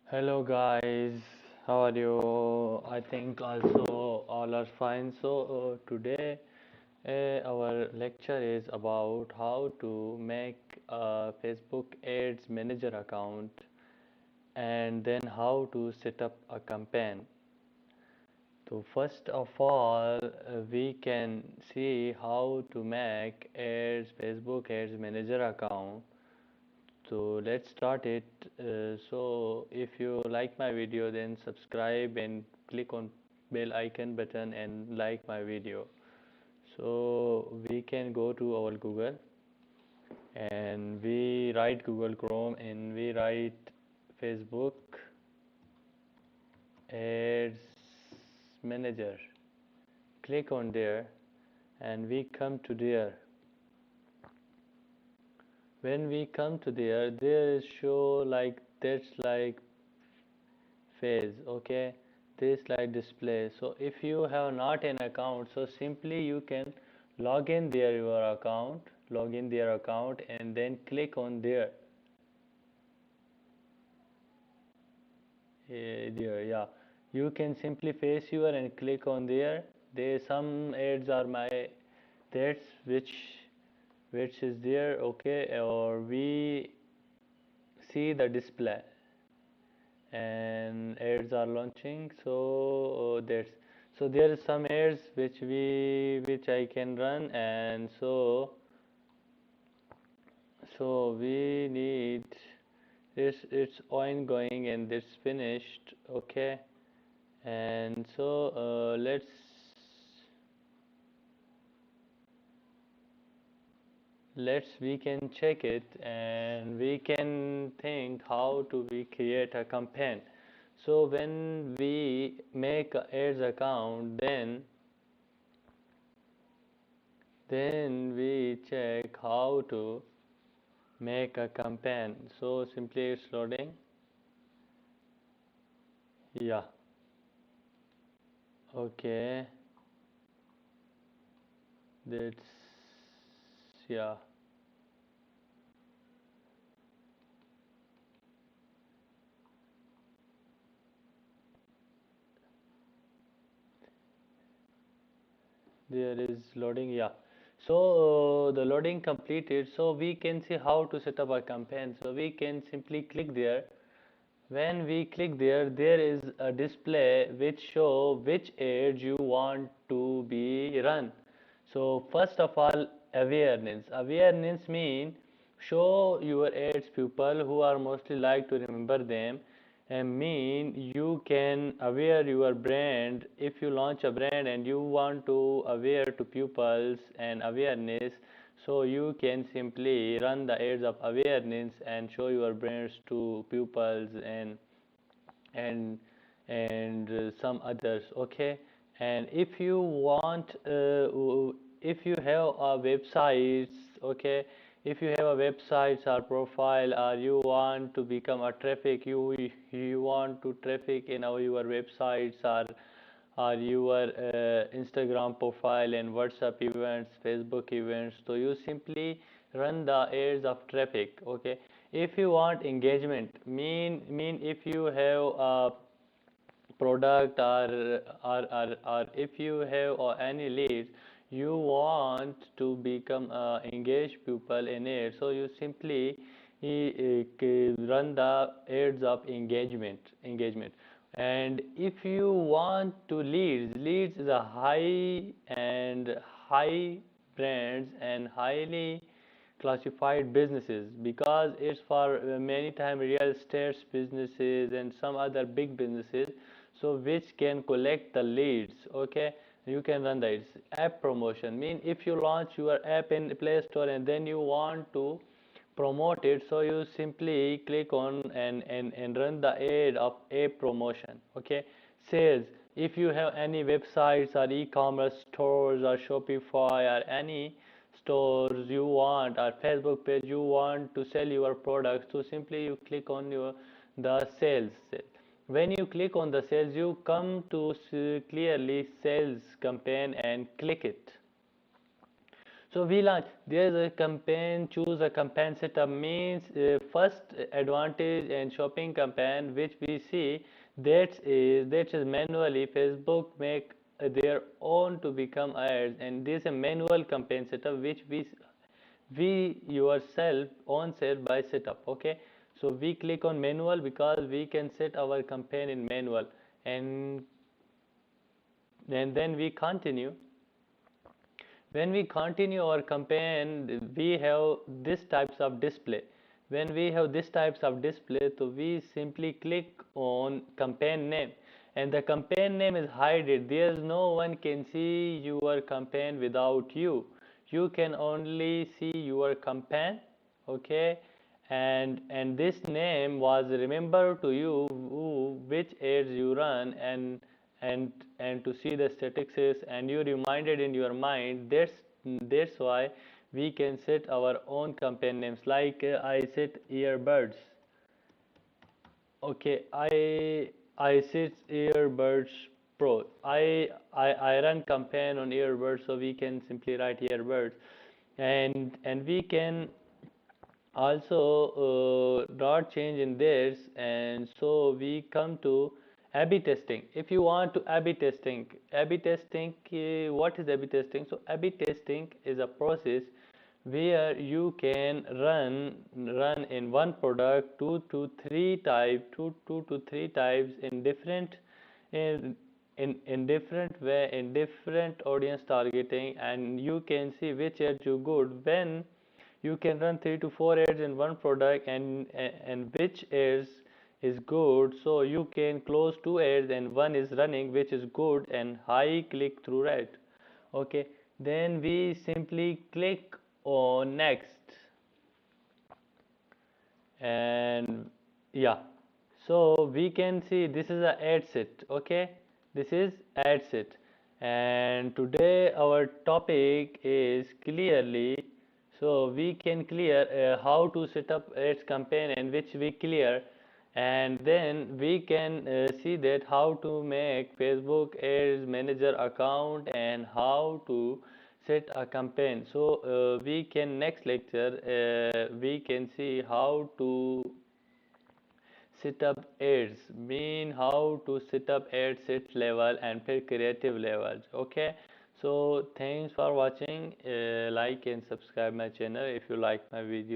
Hello guys, how are you? I think also all are fine. Today our lecture is about how to make a Facebook Ads Manager account and then how to set up a campaign. So first of all, we can see how to make Ads Facebook Ads Manager account. So let's start it. So if you like my video, then subscribe and click on bell icon button and like my video. So we can go to our Google and we write Google Chrome and we write Facebook Ads Manager. Click on there and we come to there. When we come to there is show like that's like phase, okay, this like display. So if you have not an account, so simply you can log in there your account, log in their account and then click on there. There, yeah, you can simply face your and click on there. There some ads are my that's which is there, okay, or we see the display and ads are launching. So that's so there is some ads which I can run, and so we need this, it's ongoing and it's finished, okay, and so let's we can check it and we can think how to we create a campaign. So when we make a ads account, then we check how to make a campaign. So simply it's loading. Yeah, okay, that's yeah. There is loading, yeah. So the loading completed, so we can see how to set up a campaign. So we can simply click there. When we click there, there is a display which show which ads you want to be run. So first of all, awareness. Awareness mean show your ads people who are mostly like to remember them, and mean you can aware your brand. If you launch a brand and you want to aware to pupils and awareness, so you can simply run the ads of awareness and show your brands to pupils and some others, okay. And if you want if you have a website, okay, if you have a website or profile or you want to become a traffic, you want to traffic in your websites or your Instagram profile and WhatsApp events, Facebook events, so you simply run the ads of traffic, okay. If you want engagement, mean if you have a product or if you have any leads, you want to become engaged people in it, so you simply run the ads of engagement. And if you want to leads is a high brands and highly classified businesses, because it's for many time real estate businesses and some other big businesses, so which can collect the leads, okay. You can run the app promotion, mean if you launch your app in Play Store and then you want to promote it, so you simply click on and run the ad of app promotion, okay. Sales, if you have any websites or e-commerce stores or Shopify or any stores you want or Facebook page you want to sell your products, so simply you click on your the sales. When you click on the sales, you come to clearly sales campaign and click it. So we launch. There is a campaign. Choose a campaign setup means first advantage and shopping campaign which we see that is manually Facebook make their own to become ads, and this is a manual campaign setup which we yourself on set by setup. Okay, so we click on manual because we can set our campaign in manual, and then we continue. When we continue our campaign, we have this types of display. When we have this types of display, so we simply click on campaign name, and the campaign name is hidden. There's no one can see your campaign without you. You can only see your campaign. Okay, and this name was remembered to you which ads you run, and to see the statistics, and you reminded in your mind. That's why we can set our own campaign names, like I set earbuds. Okay, I set earbuds pro. I run campaign on earbuds, so we can simply write earbuds, and we can also dot change in this, and so we come to A/B testing. If you want to A/B testing, what is A/B testing? So A/B testing is a process where you can run in one product two to three types in different in different way, in different audience targeting, and you can see which ads you good. When you can run 3 to 4 ads in one product, and which ads is good, so you can close 2 ads and one is running which is good and high click through rate. Okay, then we simply click on next, and yeah, so we can see this is a ad set. Okay, this is ad set, and today our topic is clearly, so we can clear how to set up ads campaign, and which we clear, and then we can see that how to make Facebook ads manager account and how to set a campaign. So we can next lecture we can see how to set up ads, mean how to set up ad set level and for creative levels. Okay, so thanks for watching. Like and subscribe my channel if you like my video.